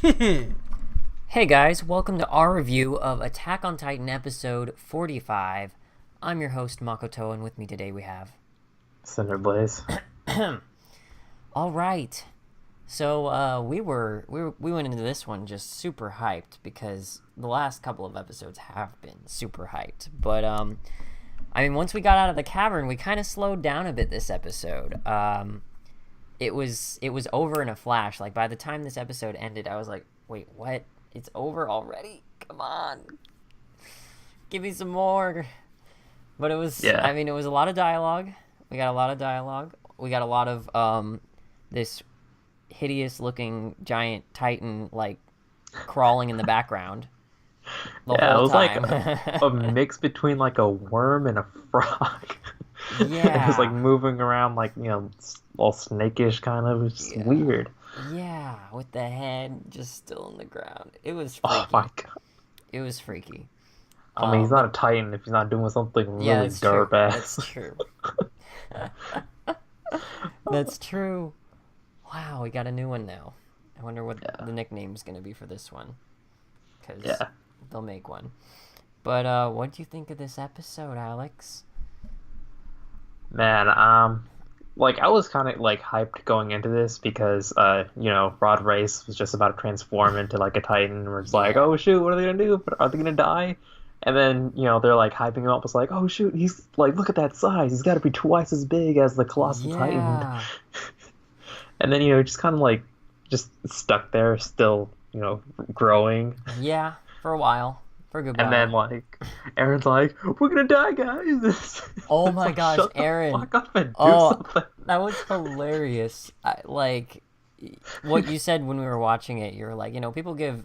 Hey guys, welcome to our review of Attack on Titan episode 45. I'm your host Makotoa, and with me today we have... Cinder Blaze. All right. So we went into this one just super hyped because the last couple of episodes have been super hyped. But I mean, once we got out of the cavern, we kind of slowed down a bit this episode. It was over in a flash. Like by the time this episode ended, I was like, "Wait, what? It's over already? Come on, give me some more." But it was, Yeah. I mean, it was a lot of dialogue. We got a lot of dialogue. We got a lot of this hideous looking giant titan like crawling in the background the Yeah, it whole was like time. a mix between like a worm and a frog. It was like Yeah, moving around like, all snakish kind of. It was just yeah, weird. yeah, with the head just still in the ground. It was Oh my freaky. God. It was freaky. I mean, he's not But a Titan if he's not doing something yeah, really that's true. derp That's ass. true. That's true. Wow, we got a new one now. I wonder what Yeah. the nickname's gonna be for this one, because Yeah. they'll make one. But what do you think of this episode, Alex? Man, like I was kind of like hyped going into this because Rod Race was just about to transform into like a Titan. We're just like, Yeah, oh shoot, what are they gonna do? Are they gonna die? And then they're like hyping him up. It's like, oh shoot, he's like, look at that size. He's got to be twice as big as the colossal Titan. yeah, And then just kind of like just stuck there, still growing. yeah. For a while, for a good And then while. like Aaron's like, we're gonna die, guys. Oh It's my like, gosh, shut the Aaron! fuck up and do Oh, something. that was hilarious. Like what you said when we were watching it. You were like, people give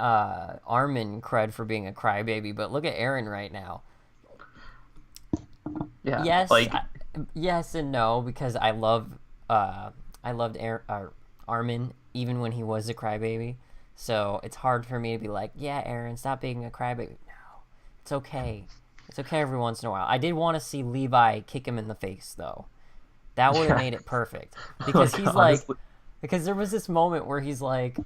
Armin cred for being a crybaby, but look at Aaron right now. Yeah, Yes, like yes and no, because I loved Armin even when he was a crybaby. So it's hard for me to be like, yeah, Aaron, stop being a crybaby. No, it's okay. It's okay every once in a while. I did want to see Levi kick him in the face though. That would have yeah. made it perfect because Like he's like, honestly, because there was this moment where he's like,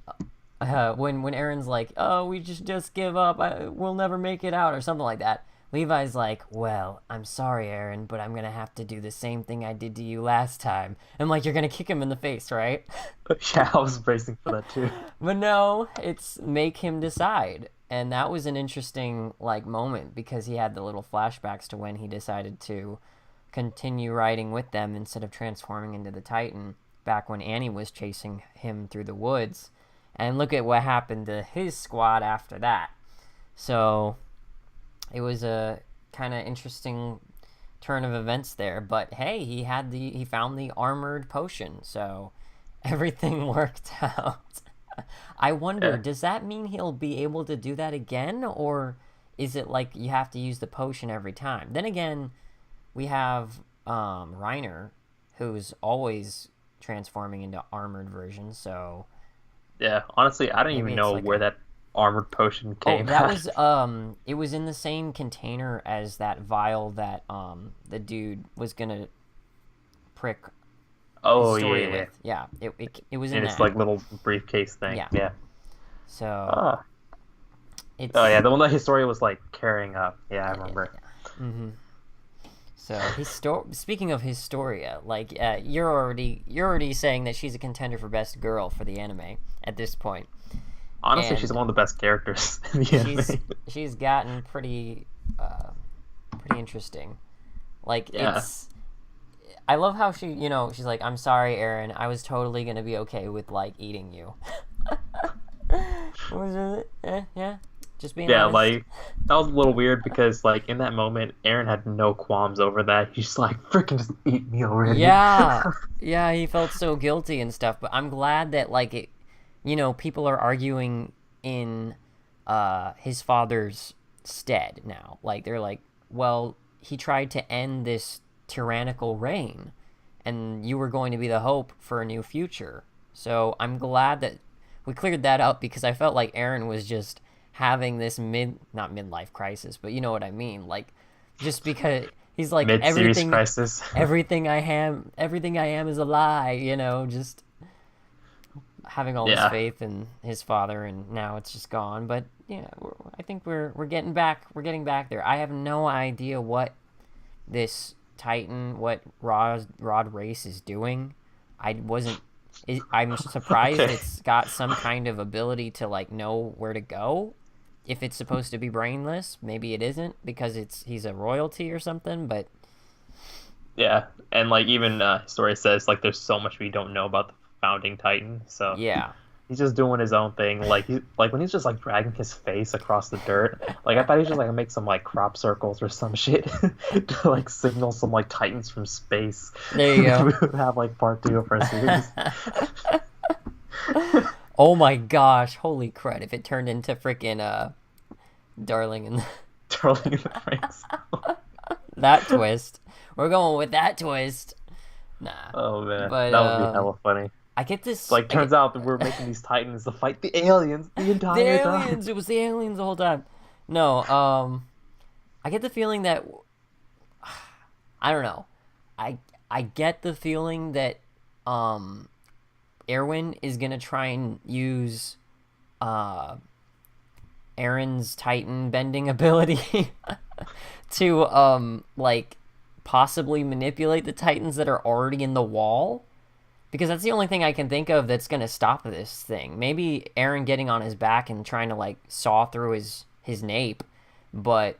when Aaron's like, "Oh, we just give up. We'll never make it out," or something like that. Levi's like, "Well, I'm sorry, Aaron, but I'm gonna have to do the same thing I did to you last time." And like, you're gonna kick him in the face, right? yeah, I was bracing for that too. But no, it's make him decide. And that was an interesting like moment because he had the little flashbacks to when he decided to continue riding with them instead of transforming into the Titan back when Annie was chasing him through the woods. And look at what happened to his squad after that. So it was a kind of interesting turn of events there. But hey, he found the armored potion, so everything worked out. I wonder, Yeah. does that mean he'll be able to do that again, or is it like you have to use the potion every time? Then again, we have Reiner, who's always transforming into armored versions, so Yeah, honestly, I don't maybe even it's know like where a... that armored potion Oh, came that at. was it was in the same container as that vial that the dude was gonna prick Oh yeah, Historia yeah, yeah. with. Yeah, it was in In its that. like little briefcase thing. Yeah. Yeah. So Oh, oh it's yeah, the one that Historia was like carrying up. Yeah, I remember. mm-hmm. So speaking of Historia, like you're already saying that she's a contender for best girl for the anime at this point, Honestly, she's and one of the best characters in the she's anime. she's gotten pretty interesting. Like Yeah. I love how she's like, I'm sorry, Aaron, I was totally gonna be okay with like eating you. Was it? Yeah, just being Yeah, honest. like that was a little weird because like in that moment, Aaron had no qualms over that. He's just like, freaking just eat me already. Yeah, yeah, he felt so guilty and stuff. But I'm glad that like people are arguing in his father's stead now. Like they're like, well, he tried to end this tyrannical reign, and you were going to be the hope for a new future. So I'm glad that we cleared that up because I felt like Aaron was just having this not midlife crisis, but you know what I mean. Like just because he's like Mid-series crisis. everything I am is a lie. Just having all this Yeah. faith in his father, and now it's just gone. But yeah, I think we're getting back. We're getting back there. I have no idea what this Titan, what Rod Race is doing. I wasn't. I'm surprised Okay. it's got some kind of ability to like know where to go. If it's supposed to be brainless, maybe it isn't because he's a royalty or something. But Yeah, and like even his story says like there's so much we don't know about the founding Titan, so yeah, he's just doing his own thing. Like when he's just like dragging his face across the dirt, like I thought he's just like make some like crop circles or some shit to like signal some like Titans from space. there you go. We would have like part two of our series. Oh my gosh, holy crud! If it turned into freaking Darling and Darling in the Franxx. that twist, we're going with that twist. Nah, Oh man, but that would be hella funny. I get this. Like turns out that we're making these Titans to fight the aliens the the entire time. aliens. It was the aliens the whole time. No, I get the feeling that I don't know. I get the feeling that Erwin is gonna try and use Aaron's Titan bending ability to like possibly manipulate the Titans that are already in the wall. Because that's the only thing I can think of that's gonna stop this thing. Maybe Aaron getting on his back and trying to like saw through his nape, but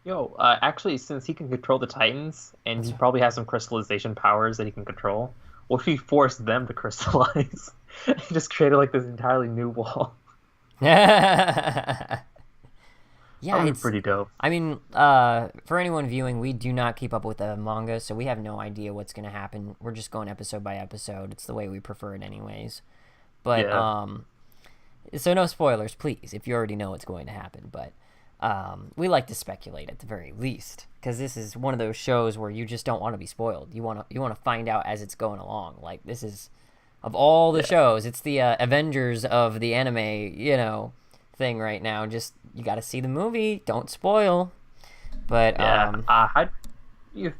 Yo, actually, since he can control the Titans, and he probably has some crystallization powers that he can control, what if he forced them to crystallize? He just created like this entirely new wall. yeah, That would be it's. pretty dope. I mean, for anyone viewing, we do not keep up with the manga, so we have no idea what's gonna happen. We're just going episode by episode. It's the way we prefer it, anyways. But Yeah. so no spoilers, please, if you already know what's going to happen. But we like to speculate at the very least, because this is one of those shows where you just don't want to be spoiled. You want to find out as it's going along. Like this is of all the Yeah. shows, it's the Avengers of the anime, thing right now. Just you got to see the movie. Don't spoil. But Yeah. How do you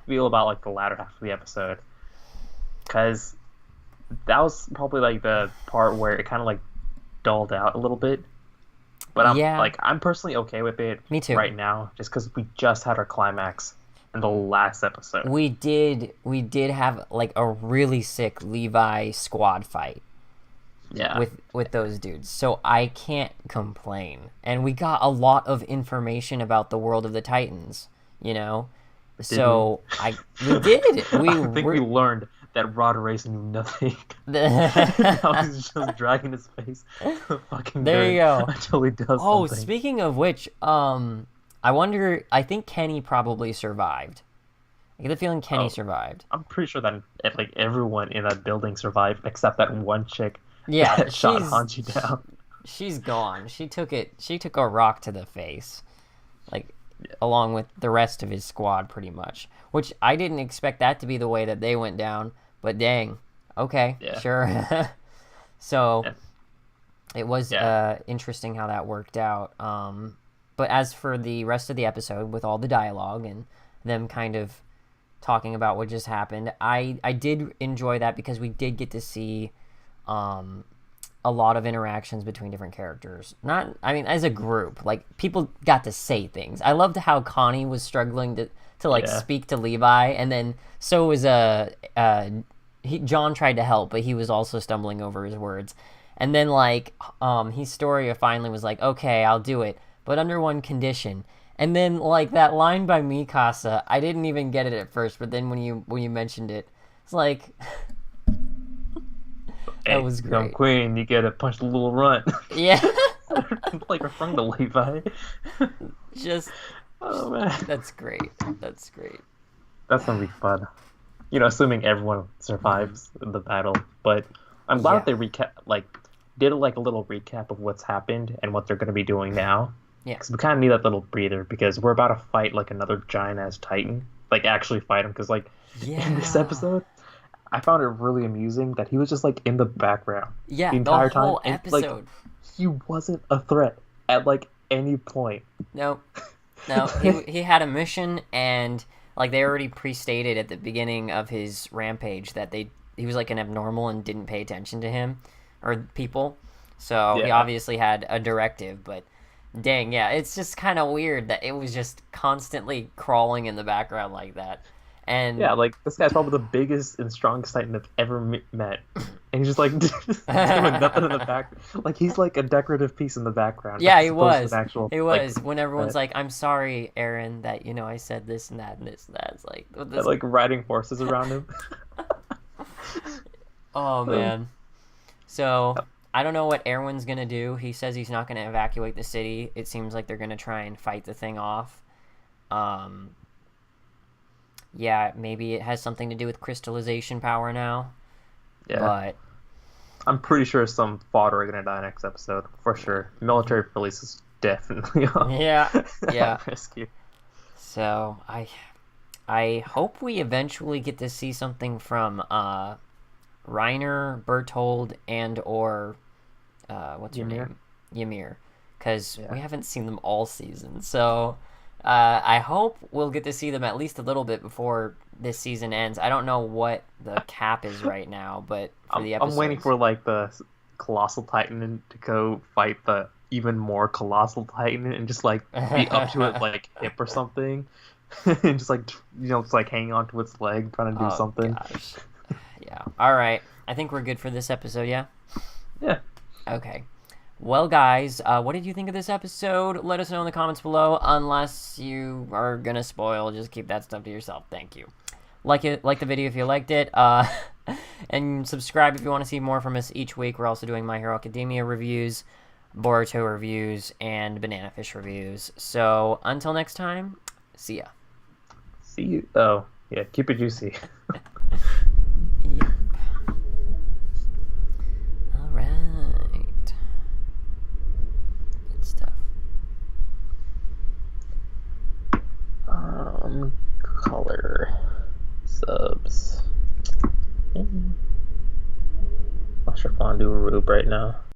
feel about like the latter half of the episode? Because that was probably like the part where it kind of like dulled out a little bit. But Yeah. I'm personally okay with it Me too. right now, just because we just had our climax in the last episode. we did have like a really sick Levi squad fight Yeah. with those dudes. So I can't complain. And we got a lot of information about the world of the Titans, So we did. I think we learned that Rod Race knew nothing. the Now he's just dragging his face to the fucking There you dirt go. until he does Oh, something. speaking of which, I think Kenny probably survived. I get the feeling Kenny Oh. survived. I'm pretty sure that like everyone in that building survived except that one chick Yeah, that shot she's Hanji down. she's gone. She took a rock to the face. Like along with the rest of his squad pretty much. Which I didn't expect that to be the way that they went down, but dang. Okay, Yeah. sure. So Yeah. it was Yeah. interesting how that worked out. But as for the rest of the episode with all the dialogue and them kind of talking about what just happened, I did enjoy that because we did get to see a lot of interactions between different characters. As a group, like people got to say things. I loved how Connie was struggling to like Yeah. speak to Levi, and then so was John tried to help, but he was also stumbling over his words. And then like Historia finally was like, okay, I'll do it, but under one condition. And then like that line by Mikasa, I didn't even get it at first, but then when you mentioned it, it's like Hey, that was young great. queen, you gotta punch the little runt. Yeah, Like referring to Levi. just Oh man. that's great. That's great. That's gonna be fun. Assuming everyone survives the battle. But I'm glad Yeah. that they did like a little recap of what's happened and what they're gonna be doing now. Yeah. Because we kind of need that little breather because we're about to fight like another giant ass Titan. Like actually fight him because like in this Yeah. episode, I found it really amusing that he was just like in the background Yeah, the entire the whole time. And, like, episode. he wasn't a threat at like any point. No, he had a mission, and like they already pre-stated at the beginning of his rampage that he was like an abnormal and didn't pay attention to him or people. So he Yeah. obviously had a directive, but dang, yeah, it's just kind of weird that it was just constantly crawling in the background like that. Yeah, And like this guy's probably the biggest and strongest Titan I've ever met, and he's just like just doing nothing in the back. Like he's like a decorative piece in the background yeah, as he opposed to was. an actual He like was. When everyone's threat. like, "I'm sorry, Aaron, that I said this and that and this and that." It's like And, this. like riding horses around him. Oh Uh, man. So I don't know what Erwin's gonna do. He says he's not gonna evacuate the city. It seems like they're gonna try and fight the thing off. Um, yeah, maybe it has something to do with crystallization power now. yeah, But I'm pretty sure some fodder are gonna die next episode for sure. Military police is definitely yeah, yeah. at rescue. So I hope we eventually get to see something from Reiner, Berthold, and or what's her Ymir? name? Ymir, because Yeah. we haven't seen them all season. So I hope we'll get to see them at least a little bit before this season ends. I don't know what the cap is right now, but for the I'm waiting episodes, for like the colossal titan to go fight the even more colossal titan and just like be up to it like hip or something, and just like just like hanging onto its leg trying to do oh something. gosh, yeah. All right, I think we're good for this episode. Yeah. Yeah. Okay. Well, guys, what did you think of this episode? Let us know in the comments below. Unless you are gonna spoil, just keep that stuff to yourself. Thank you. Like the video if you liked it, and subscribe if you want to see more from us each week. We're also doing My Hero Academia reviews, Boruto reviews, and Banana Fish reviews. So until next time, see ya. See you. Oh yeah, keep it juicy. Yep. All right. Good stuff. Color subs. I should fondue a rube right now.